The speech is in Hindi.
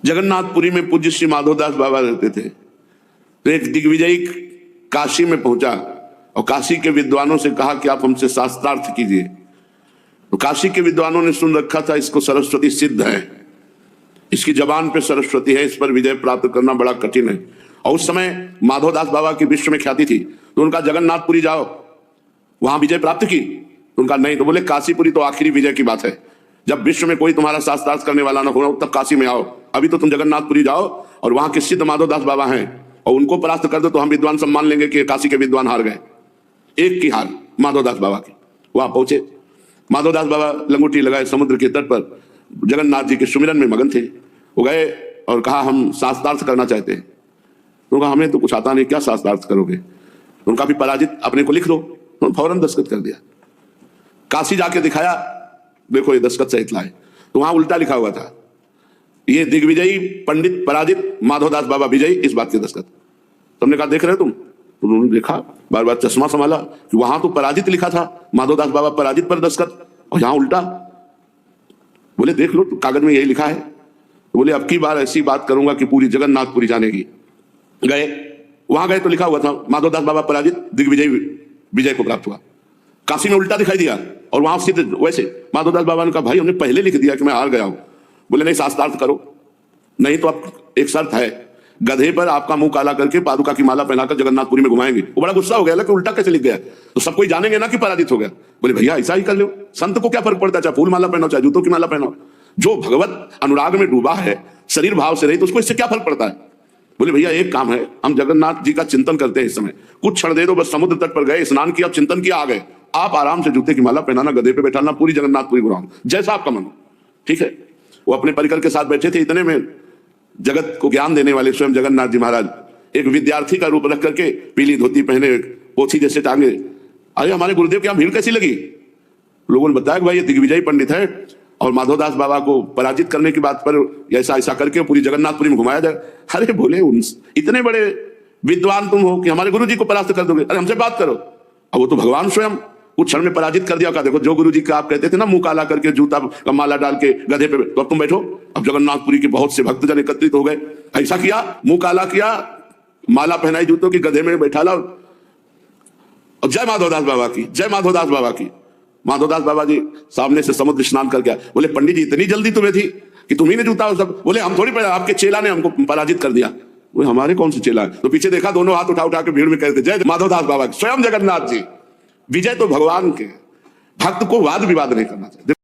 जगन्नाथपुरी में पूज्य श्री माधवदास बाबा रहते थे। तो एक दिग्विजयी काशी में पहुंचा और काशी के विद्वानों से कहा कि आप हमसे शास्त्रार्थ कीजिए। तो काशी के विद्वानों ने सुन रखा था इसको सरस्वती सिद्ध है, इसकी जबान पे सरस्वती है, इस पर विजय प्राप्त करना बड़ा कठिन है। और उस समय माधवदास बाबा की विश्व में ख्याति थी। तो उनका जगन्नाथपुरी जाओ, वहां विजय प्राप्त की। तो उनका नहीं। तो बोले काशीपुरी तो आखिरी विजय की बात है, जब विश्व में कोई तुम्हारा शास्त्रार्थ करने वाला ना हो तब काशी में आओ। अभी तो तुम जगन्नाथपुरी जाओ और वहां के सिद्ध माधवदास बाबा हैं और उनको परास्त कर दो तो हम विद्वान सम्मान लेंगे कि काशी के विद्वान हार गए। एक की हार माधवदास बाबा की। वहां पहुंचे, माधवदास बाबा लंगोटी लगाए समुद्र के तट पर जगन्नाथ जी के सुमिरन में मगन थे। वो गए और कहा हम शास्त्रार्थ करना चाहते हैं। तो कहा हमें तो कुछ आता नहीं, क्या शास्त्रार्थ करोगे? उनका भी पराजित अपने को लिख दो। तो फौरन दस्तखत कर दिया। काशी जाके दिखाया, देखो ये दस्तखत सहित लाए। तो वहां उल्टा लिखा हुआ था, ये दिग्विजयी पंडित पराजित, माधवदास बाबा विजयी, इस बात के दस्तखत। तुमने कहा देख रहे हो तुम? तो उन्होंने देखा, बार बार चश्मा संभाला कि वहां तो पराजित लिखा था, माधवदास बाबा पराजित पर दस्तखत, और यहां उल्टा। बोले देख लो, तो कागज में यही लिखा है। तो बोले अब की बार ऐसी बात करूंगा कि पूरी जगन्नाथपुरी जानेगी। गए, वहां गए तो लिखा हुआ था माधवदास बाबा पराजित, दिग्विजय विजय को प्राप्त हुआ। काशी में उल्टा दिखाई दिया और वहां स्थित वैसे। माधवदास बाबा ने कहा भाई हमने पहले लिख दिया कि मैं हार गया हूं। बोले नहीं, शास्त्रार्थ करो, नहीं तो आप एक शर्त है, गधे पर आपका मुंह काला करके पादुका की माला पहनाकर जगन्नाथपुरी में घुमाएंगे। वो बड़ा गुस्सा हो गया कि उल्टा कैसे लिख गया, तो सब कोई जानेंगे ना कि पराजित हो गया। बोले भैया ऐसा ही कर लो, संत को क्या फर्क पड़ता है, चाहे फूल माला पहनाओ चाहे जूतों की माला पहनाओ। जो भगवत अनुराग में डूबा है, शरीर भाव से रही, तो उसको इससे क्या फर्क पड़ता है। बोले भैया एक काम है, हम जगन्नाथ जी का चिंतन करते हैं इस समय, कुछ क्षण दे दो, बस समुद्र तट पर गए, स्नान किया, चिंतन किया, आ गए। आप आराम से जूते की माला पहनाना, गधे पे बैठाना, पूरी जगन्नाथपुरी घुमाओ, जैसा आपका मन हो, ठीक है। वो अपने परिकर के साथ बैठे थे। इतने में जगत को ज्ञान देने वाले स्वयं जगन्नाथ जी महाराज एक विद्यार्थी का रूप रख करके, पीली धोती पहने, पोथी जैसे टांगे, अरे हमारे गुरुदेव की यहाँ भीड़ कैसी लगी? लोगों ने बताया कि भाई ये दिग्विजयी पंडित है और माधवदास बाबा को पराजित करने की बात पर ऐसा ऐसा करके पूरी जगन्नाथपुरी में घुमाया जाए। अरे बोले इतने बड़े विद्वान तुम हो कि हमारे गुरु जी को परास्त कर दोगे? अरे हमसे बात करो। अब वो तो भगवान स्वयं कुछ क्षण में पराजित कर दिया। का देखो, जो गुरु जी का आप कहते थे ना मुंह काला करके जूता का माला डाल के गधे पे, तो अब तुम बैठो। अब जगन्नाथपुरी के बहुत से भक्तजन एकत्रित हो गए, ऐसा किया, मुंह काला किया, माला पहनाई जूतों की, गधे में बैठा ला, और जय माधवदास बाबा की, जय माधवदास बाबा की। माधवदास बाबा जी सामने से समुद्र स्नान कर गया। बोले पंडित जी इतनी जल्दी तुम्हें थी कि तुम ही ने जूता सब? बोले हम थोड़ी, आपके चेला ने हमको पराजित कर दिया। वो हमारे कौन से चेला है? तो पीछे देखा, दोनों हाथ उठा उठा के भीड़ में कहते जय माधवदास बाबा की। स्वयं जगन्नाथ जी, विजय तो भगवान के। भक्त को वाद विवाद नहीं करना चाहिए।